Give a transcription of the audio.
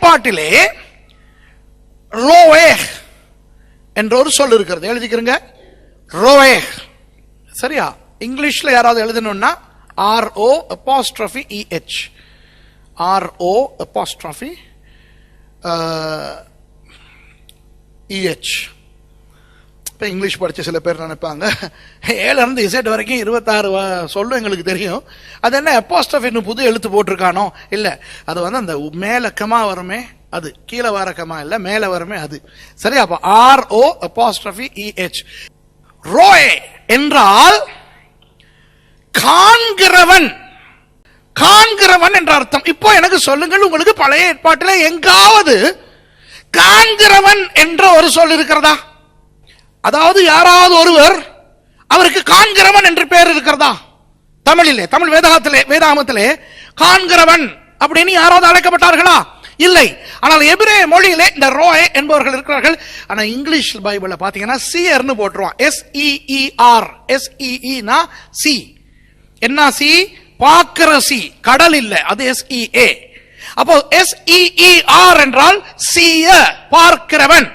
ஏற்பாட்டிலே ரோவேஹ் என்ற ஒரு சொல் இருக்கிறது. எழுதிக்கிறங்க, ரோவேஹ். சரியா? இங்கிலீஷ்ல யாராவது எழுதணும்னா RO'(EH) RO'(EH). இப்போ இங்கிலீஷ் படித்த சில பேர் நினைப்பாங்க, 7 இருந்து Z வரைக்கும் 26 சொல்லும் எங்களுக்கு தெரியும், அது என்ன அப்பாஸ்ட்ரஃபின்னு புது எழுத்து போட்டிருக்கானோ? இல்லை, அது வந்து அந்த மேலே கமா வருமே அது, கீழே வர கமா இல்லை, மேலே வருமே அது. சரியா? அப்போ RO'(EH). ரோயே என்றால் காண்கிறவன், காண்கிறவன் என்ற அர்த்தம். இப்போ எனக்கு சொல்லுங்கள், உங்களுக்கு பழைய ஏற்பாட்டில் எங்காவது காண்கிறவன் என்ற ஒரு சொல் இருக்கிறதா? அதாவது யாராவது ஒருவர் அவருக்கு காண்கிறவன் என்று பெயர் இருக்கிறதா? தமிழிலே, தமிழ் வேதாகமத்திலே காண்கிறவன் அப்படின்னு யாராவது அழைக்கப்பட்டார்களா? இல்லை. ஆனால் எபிரேய மொழியிலே இந்த ரோயே என்பவர்கள் இருக்கிறார்கள். ஆனா இங்கிலீஷ் பைபிள்ல பாத்தீங்கன்னா சியர்னு போட்டுருவான். SEER. SEE C. என்ன சி? பார்க்கிற சி, கடல் இல்ல, அது SEA. அப்போ SEER என்றால் சீய, பார்க்கிறவன்.